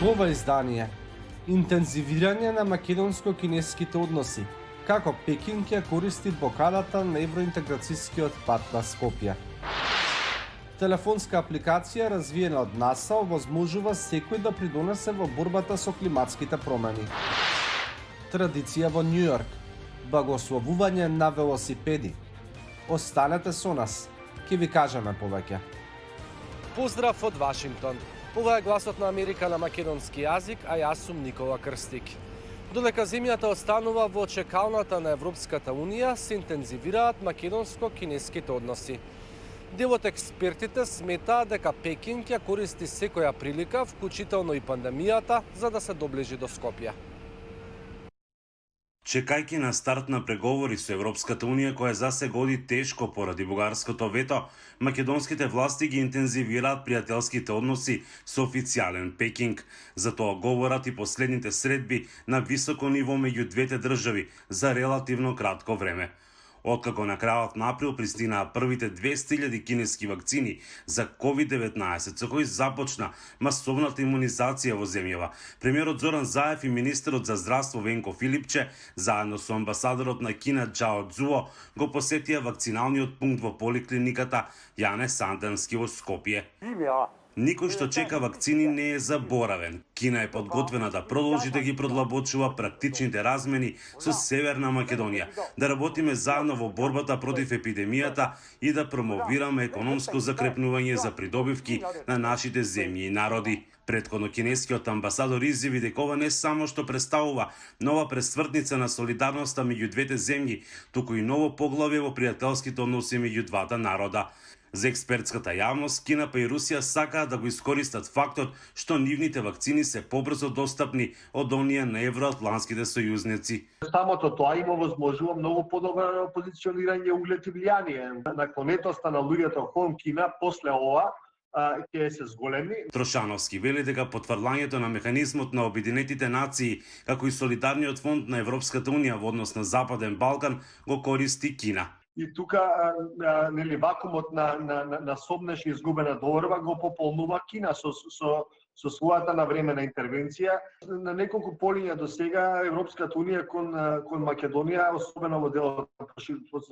Во ова издание интензивирање на македонско-кинеските односи, како Пекинг ја користи блокадата на евроинтеграцијскиот пат на Скопје. Телефонска апликација развиена од НАСА овозможува секој да придонесе во борбата со климатските промени. Традиција во Њујорк, благословување на велосипеди. Останете со нас, ќе ви кажеме повеќе. Поздрав од Вашингтон. Ова е гласот на Америка на македонски јазик, а јас сум Никола Крстик. Додека земјата останува во чекалната на Европската Унија, се интензивираат македонско-кинеските односи. Дел од експертите сметаат дека Пекинг ја користи секоја прилика, вклучително и пандемијата, за да се доближи до Скопје. Чекајќи на старт на преговори со Европската Унија, која за се годи тешко поради бугарското вето, македонските власти ги интензивираат пријателските односи со официјален Пекинг. За тоа говорат и последните средби на високо ниво меѓу двете држави за релативно кратко време. Откако на крајот на април пристигнаа првите 200.000 кинески вакцини за COVID-19, со кои започна масовната имунизација во земјава, премиерот Зоран Заев и министерот за здравство Венко Филипче, заедно со амбасадорот на Кина Џао Цзуо, го посетија вакциналниот пункт во поликлиниката Јане Санденски во Скопје. Никој што чека вакцини не е заборавен. Кина е подготвена да продолжи да ги продлабочува практичните размени со Северна Македонија, да работиме заедно во борбата против епидемијата и да промовираме економско закрепнување за придобивки на нашите земји и народи. Претходно кинескиот амбасадор изјави дека ова не само што представува нова пресвртница на солидарноста меѓу двете земји, туку и ново поглавје во пријателските односи меѓу двата народа. За експертската јавност, Кина па и Русија сакаат да го искористат фактот што нивните вакцини се побрзо достапни од оние на евроатлантските сојузници. Самото тоа има возможува многу подобро позиционирање углед и влијание. Наклонетоста на луѓето кон Кина после ова ќе се зголеми. Трошановски вели дека потврлањето на механизмот на Обединетите нации, како и солидарниот фонд на Европската Унија во однос на Западен Балкан го користи Кина. И тука нели вакуумот на собнеш изгубена доорба го пополнува Кина со својата навремена интервенција. На неколку полиња до сега Европската Унија кон Македонија, особено во делот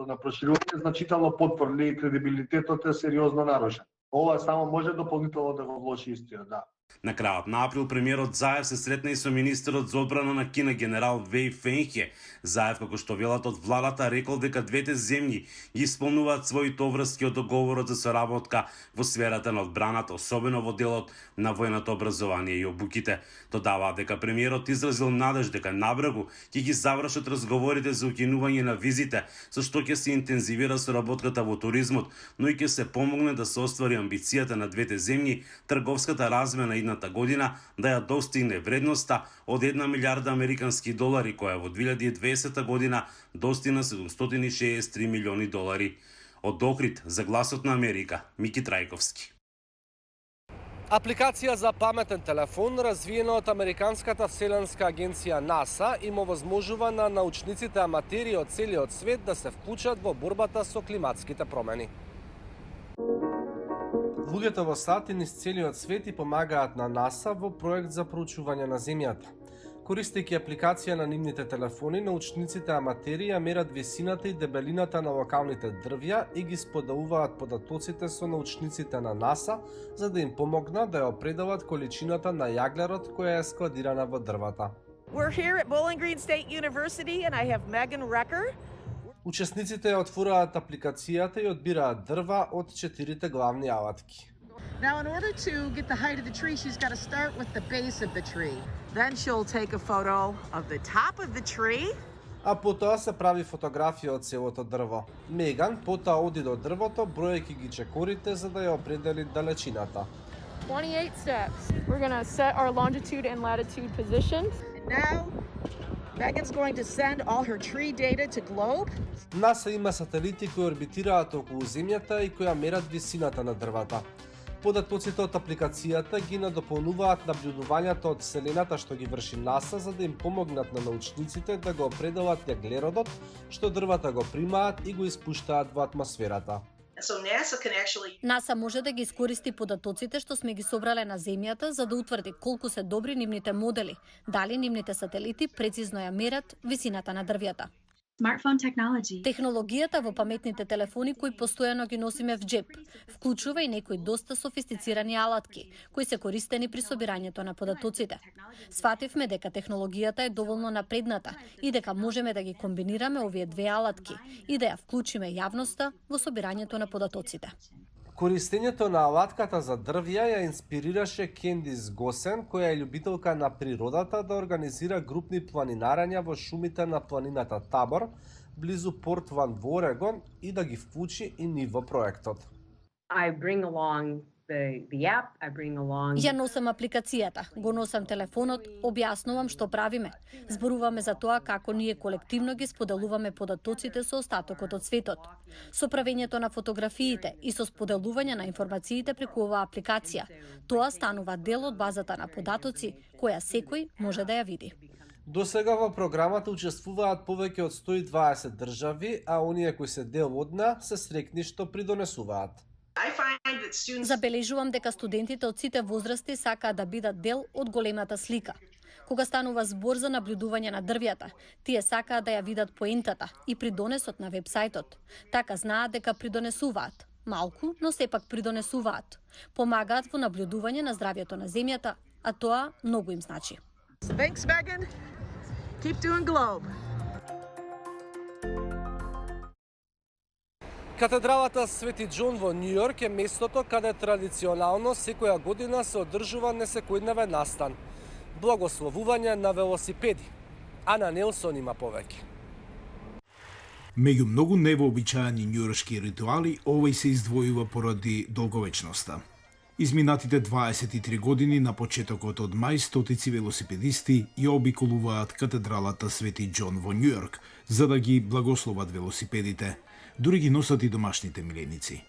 на проширување, значително потврди и кредибилитетот е сериозно нарушен. Ова само може дополнително да го влоши истина, да. На крајот на април премиерот Заев се сретна и со министерот за одбрана на Кина генерал Веј Фенхе. Заев, како што велат од владата, рекол дека двете земји ги исполнуваат своите обврски од договорот за соработка во сферата на одбраната, особено во делот на војното образование и обуките. Додаваат дека премиерот изразил надеж дека набрегу ќе ги завршат разговорите за укинување на визите, со што ќе се интензивира соработката во туризмот, но и ќе се помогне да се оствари амбицијата на двете земји, трговската размена идната година да ја достигне вредноста од 1 милиарда американски долари, која во 2020 година достигна 763 милиони долари. Од Охрид за гласот на Америка, Мики Трајковски. Апликација за паметен телефон, развиена од Американската вселенска агенција НАСА, им овозможува на научниците аматери од целиот свет да се вклучат во борбата со климатските промени. Луѓето во САД и низ целиот свет и помагаат на НАСА во проект за проучување на Земјата. Користејќи апликација на нивните телефони, научниците аматери ја мерат висината и дебелината на локалните дрвја и ги споделуваат податоците со научниците на НАСА, за да им помогнат да ја определат количината на јаглерод која е складирана во дрвата. We're here at Bowling Green State University and I have Megan Recker. Учесниците ја отвораат апликацијата и одбираат дрва од 4 главни алатки. Now, in order to get the height of the tree, she's got to start with the base of the tree. Then she'll take a photo of the top of the tree. А потоа се прави фотографија од целото дрво. Меган потоа оди до дрвото, бројајќи ги чекорите за да ја определи далечината. 28 steps. We're going to set our longitude and latitude positions. And now, Megan's going to send all her tree data to GLOBE. НАСА има сателити кои орбитираат околу Земјата и кои мерат висината на дрвата. Податоците од апликацијата ги надополнуваат наблюдувањата од Вселената што ги врши НАСА за да им помогнат на научниците да го определат јаглеродот што дрвата го примаат и го испуштаат во атмосферата. НАСА може да ги искористи податоците што сме ги собрале на земјата за да утврди колку се добри нивните модели, дали нивните сателити прецизно ја мерат висината на дрвјата. Технологијата во паметните телефони кои постојано ги носиме в джеп, вклучува и некои доста софистицирани алатки, кои се користени при собирањето на податоците. Свативме дека технологијата е доволно напредната и дека можеме да ги комбинираме овие две алатки и да ја вклучиме јавноста во собирањето на податоците. Користењето на алатката за дрвја ја инспирираше Кендис Госен, која е љубителка на природата, да организира групни планинарења во шумите на планината Табор, близу Портленд во Орегон, и да ги вклучи и нив во проектот. Ја носам апликацијата, го носам телефонот, објаснувам што правиме. Зборуваме за тоа како ние колективно ги споделуваме податоците со остатокот од светот. Со правењето на фотографиите и со споделување на информациите преку оваа апликација, тоа станува дел од базата на податоци која секој може да ја види. До сега во програмата учествуваат повеќе од 120 држави, а оние кои се дел од неа се срекни што придонесуваат. Забележувам дека студентите од сите возрасти сакаат да бидат дел од големата слика. Кога станува збор за наблюдување на дрвјата, тие сакаат да ја видат поентата и придонесот на вебсајтот. Така знаат дека придонесуваат. Малку, но сепак придонесуваат. Помагаат во наблюдување на здравјето на земјата, а тоа многу им значи. Thanks, Megan. Keep doing Globe. Катедралата Свети Џон во Њу Јорк е местото каде традиционално секоја година се одржува несекојдневен настан. Благословување на велосипеди. Ана Нелсон има повеќе. Меѓу многу невообичаени њујоршки ритуали, овој се издвојува поради долговечноста. Изминатите 23 години на почетокот од мај стотици велосипедисти ја обиколуваат катедралата Свети Џон во Њу Јорк за да ги благословат велосипедите. Дури ги носат и домашните миленици.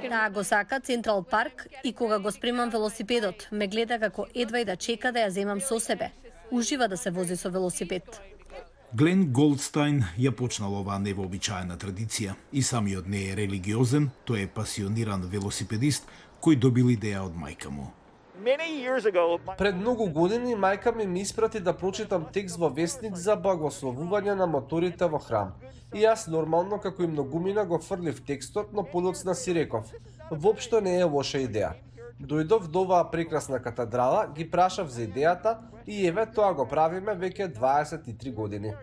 Таа го сака Централ парк и кога го спремам велосипедот, ме гледа како едва и да чека да ја земам со себе. Ужива да се вози со велосипед. Глен Голдстайн ја почнал оваа невообичаена традиција и самиот не е религиозен, тој е пасиониран велосипедист кој добил идеја од мајка му. Пред многу години мајка ми испрати да прочитам текст во вестник за благословување на моторите во храм. И јас нормално како и многумина го фрлив текстот, но подоцна си реков: воопшто не е лоша идеја. Дојдов до оваа прекрасна катедрала, ги прашав за идејата и еве тоа го правиме веќе 23 години.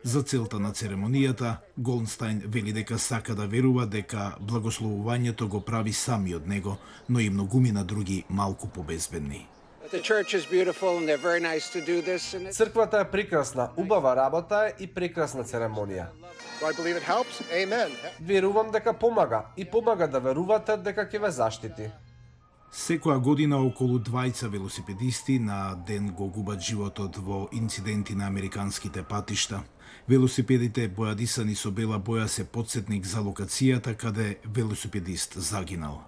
За целта на церемонијата, Голдстайн вели дека сака да верува дека благословувањето го прави самиот него, но и многумина други малку побезбедни. Црквата е прекрасна, убава работа е и прекрасна церемонија. Верувам дека помага и помага да верувате дека ќе ве заштити. Секоја година околу 20 велосипедисти на ден го губат животот во инциденти на американските патишта. Велосипедите бојадисани со бела боја се потсетник за локацијата каде велосипедист загинал.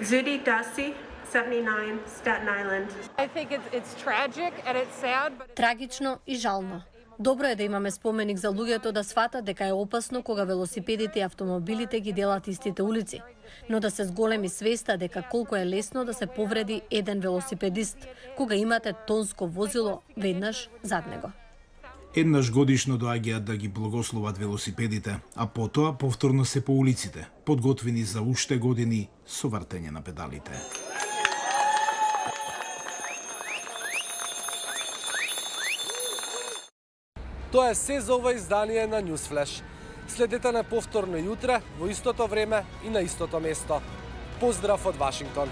Zudi Dusty, 79, Staten Island. I think it's tragic and it's sad, but Трагично и жално. Добро е да имаме споменик за луѓето да сватат дека е опасно кога велосипедите и автомобилите ги делат истите улици, но да се зголеми свеста дека колку е лесно да се повреди еден велосипедист кога имате тонско возило веднаш зад него. Еднаш годишно доаѓаат да ги благословат велосипедите, а потоа повторно се по улиците, подготвени за уште години со вртење на педалите. Тоа е се за ова издание на Newsflash. Следете на повторно јутре, во истото време и на истото место. Поздрав од Вашингтон!